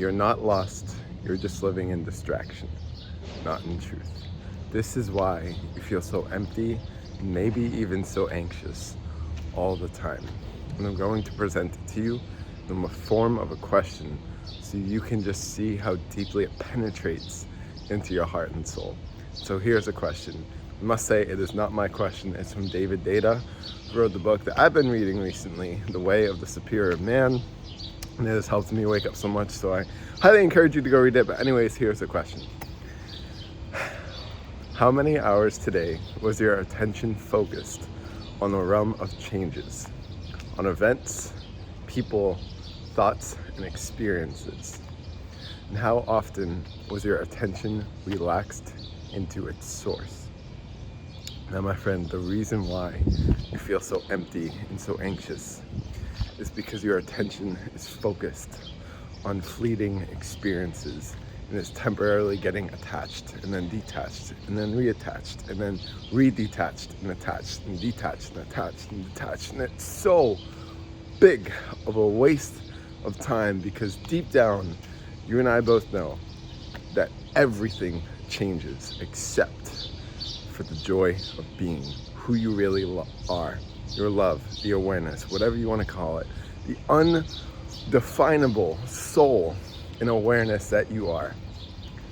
You're not lost, you're just living in distraction, not in truth. This is why you feel so empty, maybe even so anxious all the time. And I'm going to present it to you in the form of a question so you can just see how deeply it penetrates into your heart and soul. So here's a question. I must say it is not my question, it's from David Deida, who wrote the book that I've been reading recently, The Way of the Superior Man. And it has helped me wake up so much, so I highly encourage you to go read it. But anyways, here's the question. How many hours today was your attention focused on the realm of changes, on events, people, thoughts, and experiences? And how often was your attention relaxed into its source? Now, my friend, the reason why you feel so empty and so anxious is because your attention is focused on fleeting experiences and is temporarily getting attached and then detached and then reattached and then redetached and attached and detached and attached and detached. And it's so big of a waste of time because deep down, you and I both know that everything changes except for the joy of being who you really are. Your love, the awareness, whatever you want to call it, the undefinable soul and awareness that you are.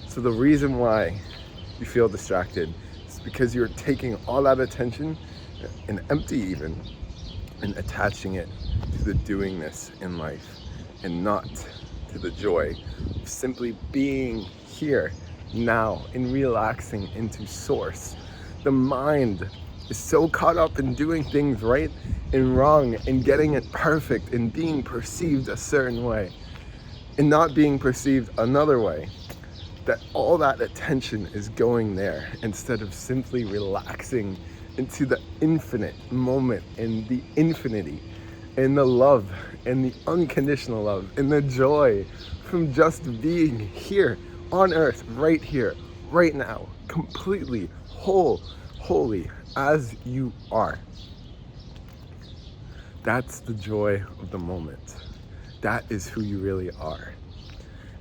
So the reason why you feel distracted is because you're taking all that attention, and empty even, and attaching it to the doingness in life and not to the joy of simply being here now and relaxing into source. The mind is so caught up in doing things right and wrong and getting it perfect and being perceived a certain way and not being perceived another way, that all that attention is going there instead of simply relaxing into the infinite moment and the infinity and the love and the unconditional love and the joy from just being here on earth, right here, right now, completely holy as you are. That's the joy of the moment. That is who you really are.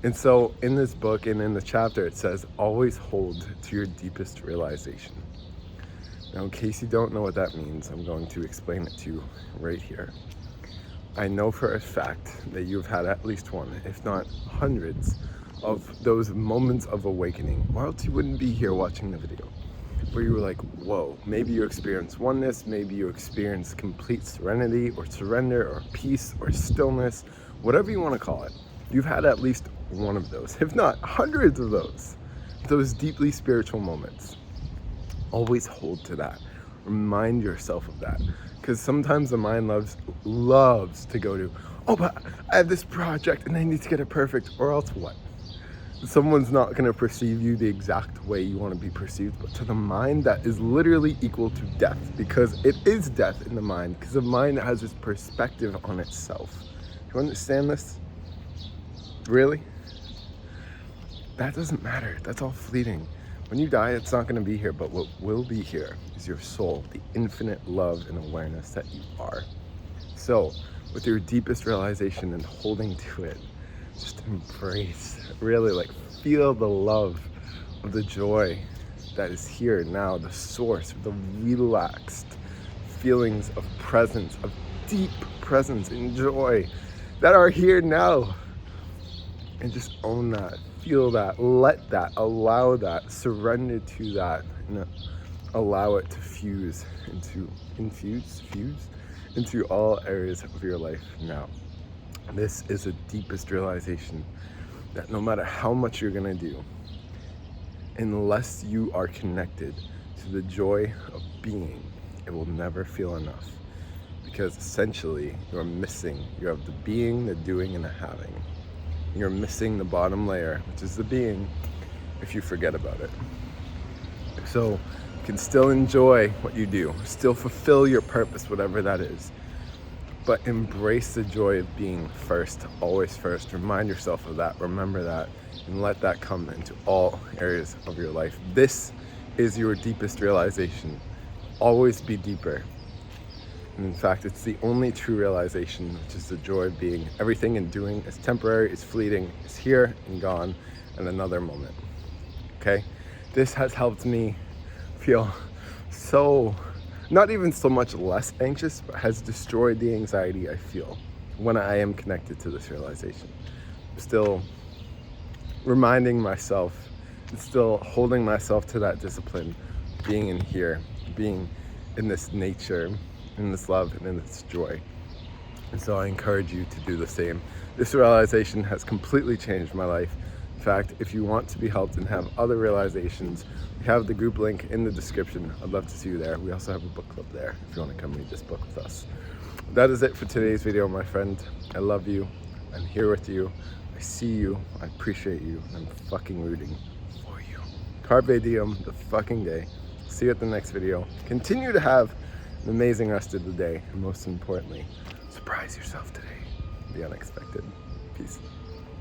And so in this book and in the chapter, it says, always hold to your deepest realization. Now, in case you don't know what that means, I'm going to explain it to you right here. I know for a fact that you've had at least one, if not hundreds, of those moments of awakening, or else you wouldn't be here watching the video, where you were like, whoa, maybe you experience oneness, maybe you experience complete serenity or surrender or peace or stillness, whatever you want to call it. You've had at least one of those, if not hundreds of those deeply spiritual moments. Always hold to that. Remind yourself of that. Because sometimes the mind loves to go to, oh, but I have this project and I need to get it perfect, or else what? Someone's not going to perceive you the exact way you want to be perceived, but to the mind that is literally equal to death, because it is death in the mind, because the mind has this perspective on itself. Do you understand this? Really? That doesn't matter. That's all fleeting. When you die, it's not going to be here, but what will be here is your soul, the infinite love and awareness that you are. So, with your deepest realization and holding to it, just embrace, really feel the love of the joy that is here now, the source, the relaxed feelings of presence, of deep presence and joy that are here now. And just own that, feel that, let that, allow that, surrender to that, and allow it to fuse into all areas of your life now. This is the deepest realization that no matter how much you're gonna do, unless you are connected to the joy of being, it will never feel enough. Because essentially, you're missing. You have the being, the doing, and the having. You're missing the bottom layer, which is the being, if you forget about it. So you can still enjoy what you do, still fulfill your purpose, whatever that is. But embrace the joy of being first, always first. Remind yourself of that, remember that, and let that come into all areas of your life. This is your deepest realization. Always be deeper. And in fact, it's the only true realization, which is the joy of being. Everything in doing is temporary, is fleeting, is here and gone in another moment. Okay? This has helped me feel so, not even so much less anxious, but has destroyed the anxiety I feel when I am connected to this realization. I'm still reminding myself, and still holding myself to that discipline, being in here, being in this nature, in this love, and in this joy. And so I encourage you to do the same. This realization has completely changed my life. In fact, if you want to be helped and have other realizations, we have the group link in the description. I'd love to see you there. We also have a book club there if you want to come read this book with us. That is it for today's video, my friend. I love you. I'm here with you. I see you. I appreciate you. And I'm fucking rooting for you. Carpe diem the fucking day. See you at the next video. Continue to have an amazing rest of the day. And most importantly, surprise yourself today. The unexpected. Peace.